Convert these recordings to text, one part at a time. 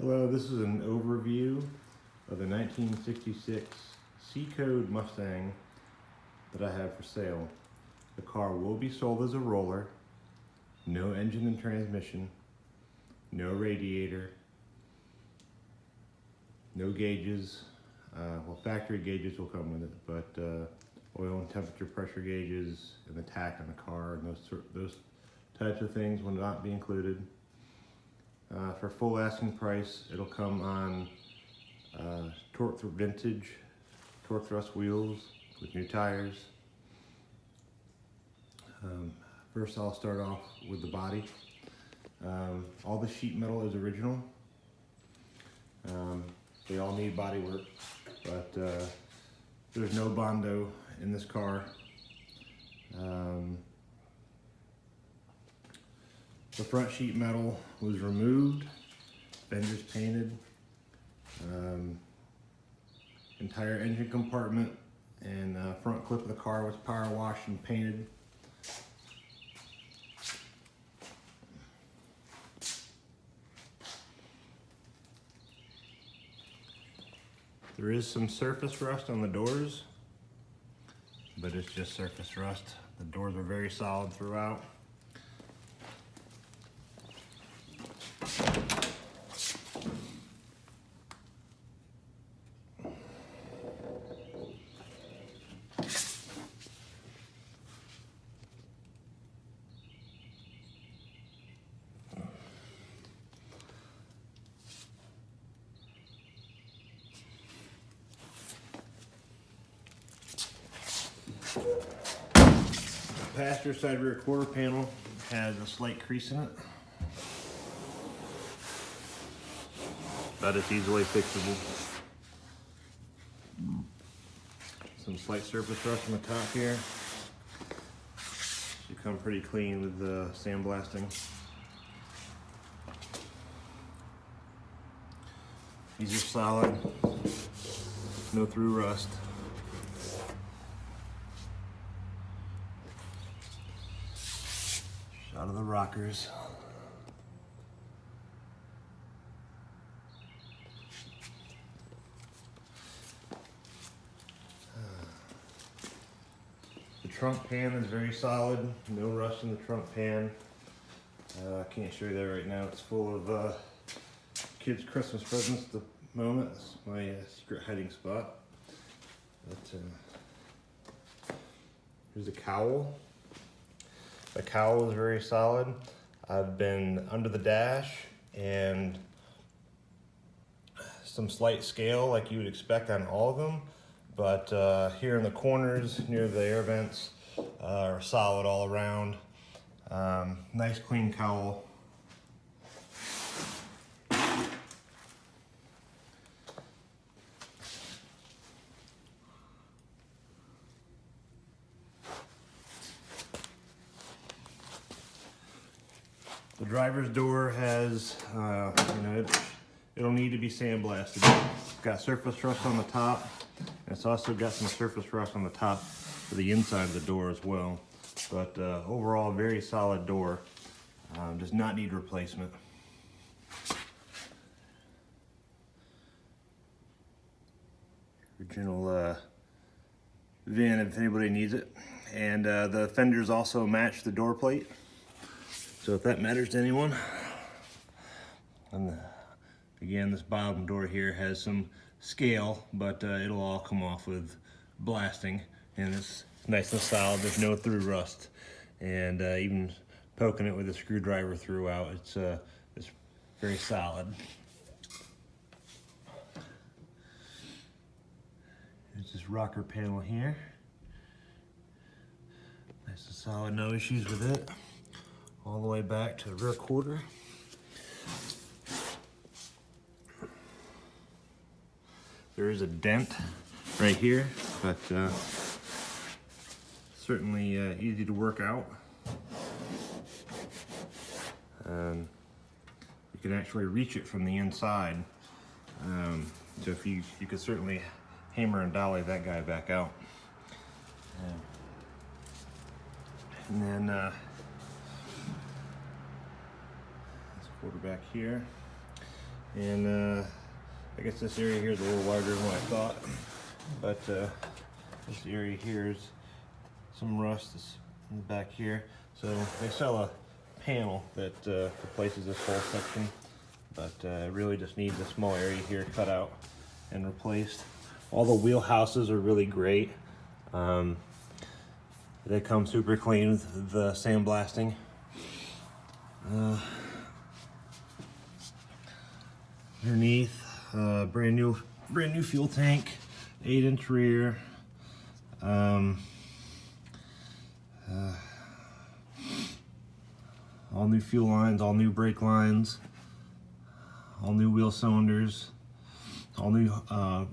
Hello, this is an overview of the 1966 C Code Mustang that I have for sale. The car will be sold as a roller, no engine and transmission, no radiator, no gauges. Well, factory gauges will come with it, but oil and temperature pressure gauges and the tach on the car and those types of things will not be included. For full asking price, it'll come on vintage torque thrust wheels with new tires. First, I'll start off with the body. All the sheet metal is original. They all need body work, but there's no Bondo in this car. The front sheet metal was removed, fenders painted, entire engine compartment and front clip of the car was power washed and painted. There is some surface rust on the doors, but it's just surface rust. The doors are very solid throughout. The passenger side rear quarter panel has a slight crease in it, but it's easily fixable. Some slight surface rust on the top here. Should come pretty clean with the sandblasting. These are solid, no through rust. Shot of the rockers. The trunk pan is very solid, no rust in the trunk pan. I can't show you that right now. It's full of kids' Christmas presents at the moment. It's my secret hiding spot. But here's a cowl. The cowl is very solid. I've been under the dash and some slight scale like you would expect on all of them, but here in the corners near the air vents are solid all around. Nice clean cowl. The driver's door has, it'll need to be sandblasted. It's got surface rust on the top, and it's also got some surface rust on the top of the inside of the door as well. But overall, very solid door. Does not need replacement. Original VIN if anybody needs it. And the fenders also match the door plate. So if that matters to anyone. And again, this bottom door here has some scale, but it'll all come off with blasting. And it's nice and solid, there's no through rust. And even poking it with a screwdriver throughout, it's very solid. There's this rocker panel here. Nice and solid, no issues with it. All the way back to the rear quarter. There is a dent right here, but certainly easy to work out. You can actually reach it from the inside. So if you could certainly hammer and dolly that guy back out. And then quarter back here. And I guess this area here is a little larger than what I thought, but this area here is some rust in the back here. So they sell a panel that replaces this whole section, but it really just needs a small area here cut out and replaced. All the wheel houses are really great. They come super clean with the sandblasting. Underneath, brand new fuel tank, 8-inch rear. All new fuel lines, all new brake lines, all new wheel cylinders, all new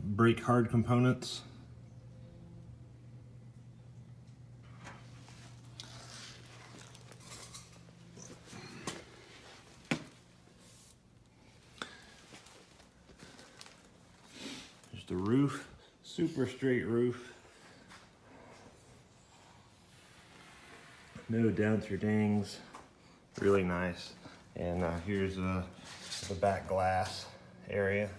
brake hard components. Just a roof, super straight roof. No dents or dings, really nice. And here's the back glass area.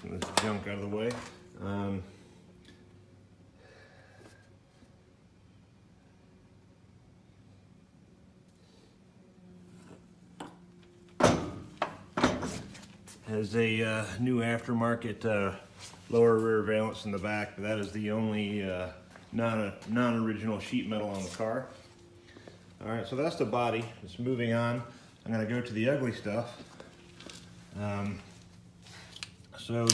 This junk out of the way. Has a new aftermarket lower rear valance in the back, but that is the only non-original sheet metal on the car. All right, so that's the body. Just moving on, I'm gonna go to the ugly stuff. So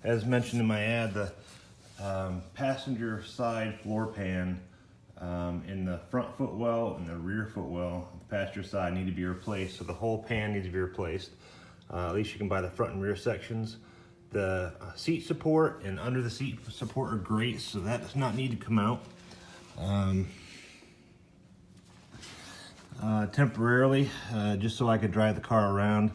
as mentioned in my ad, the passenger side floor pan in the front footwell and the rear footwell, the passenger side, need to be replaced. So the whole pan needs to be replaced. At least you can buy the front and rear sections. The seat support and under the seat support are great, so that does not need to come out. Temporarily, just so I could drive the car around,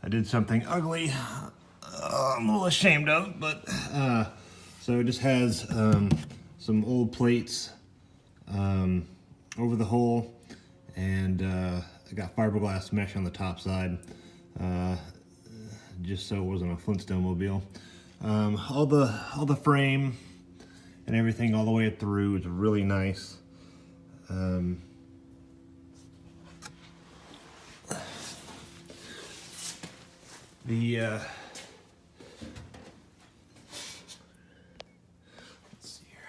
I did something ugly. I'm a little ashamed of, but so it just has some old plates over the hole, and I got fiberglass mesh on the top side, just so it wasn't a Flintstone mobile. All the frame and everything all the way through is really nice. Let's see here.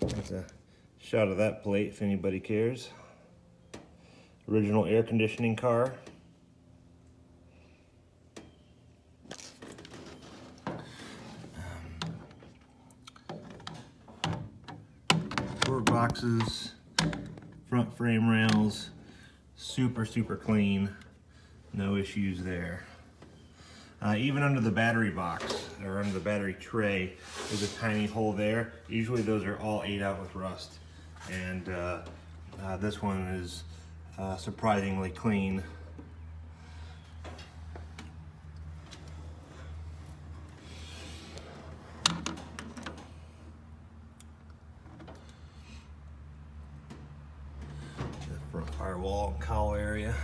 That's a shot of that plate if anybody cares. Original air conditioning car. Door boxes, front frame rails, super clean, no issues there. Even under the battery box, or under the battery tray, there's a tiny hole there. Usually those are all ate out with rust, and this one is surprisingly clean. The front firewall and cowl area.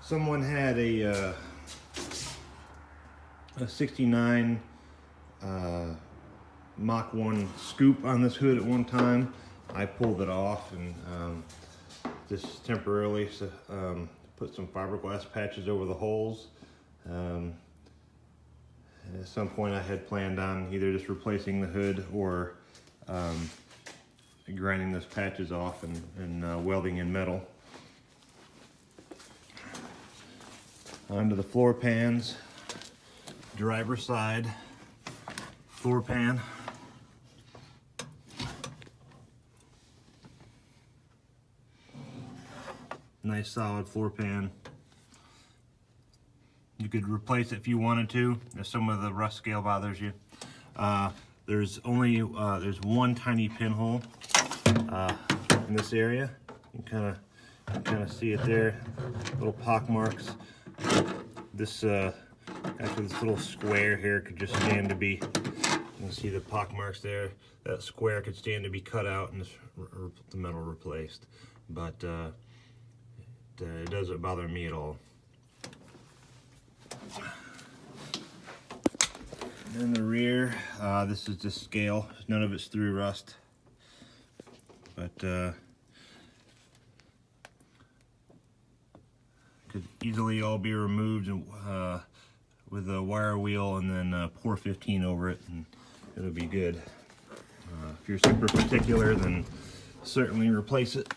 Someone had a 69 Mach 1 scoop on this hood at one time. I pulled it off and just temporarily put some fiberglass patches over the holes. At some point I had planned on either just replacing the hood or grinding those patches off and welding in metal. Onto the floor pans, driver's side floor pan. Nice solid floor pan. You could replace it if you wanted to, if some of the rust scale bothers you. There's one tiny pinhole in this area. You can kind of see it there, little pock marks. This actually this little square here could just stand to be, you can see the pock marks there. That square could stand to be cut out and just the metal replaced, but it doesn't bother me at all. In the rear, this is just scale. None of it's through rust, but could easily all be removed with a wire wheel and then pour 15 over it, and it'll be good. If you're super particular, then certainly replace it.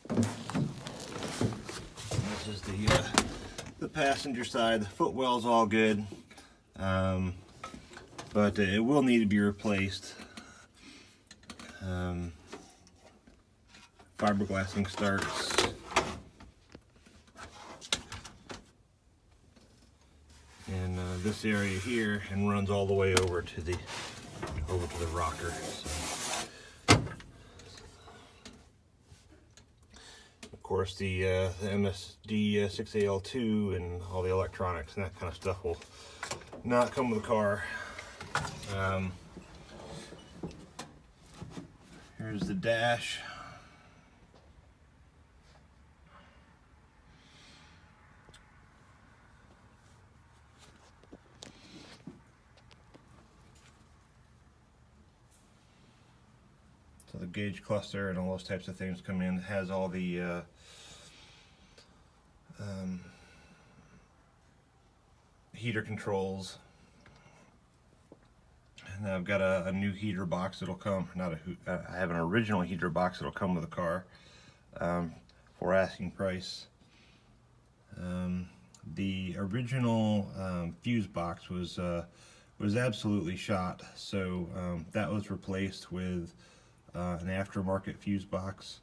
This is the passenger side. The footwell's all good, but it will need to be replaced. Fiberglassing starts in this area here and runs all the way over to the rocker. So, of course, the MSD 6AL2 and all the electronics and that kind of stuff will not come with the car. Here's the dash. So the gauge cluster and all those types of things come in. It has all the heater controls, and I've got a new heater box that'll come. I have an original heater box that'll come with the car for asking price. The original fuse box was absolutely shot, so that was replaced with an aftermarket fuse box.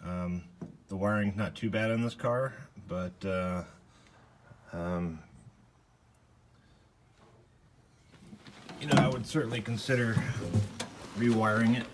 The wiring's not too bad on this car, but you know, I would certainly consider rewiring it.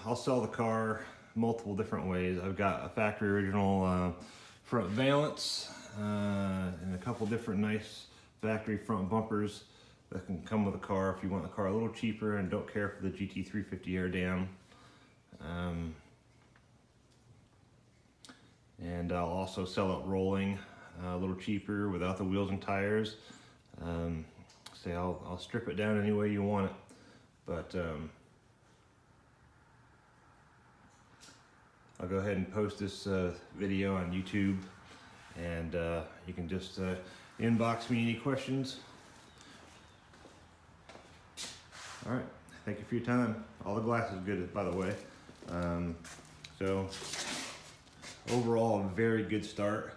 I'll sell the car multiple different ways. I've got a factory original front valance and a couple different nice factory front bumpers that can come with the car if you want the car a little cheaper and don't care for the GT350 air dam. And I'll also sell it rolling a little cheaper without the wheels and tires. Say I'll strip it down any way you want it, but I'll go ahead and post this video on YouTube, and you can just inbox me any questions. All right, thank you for your time. All the glass is good, by the way. So overall, a very good start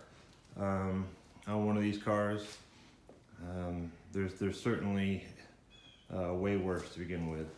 on one of these cars. There's certainly way worse to begin with.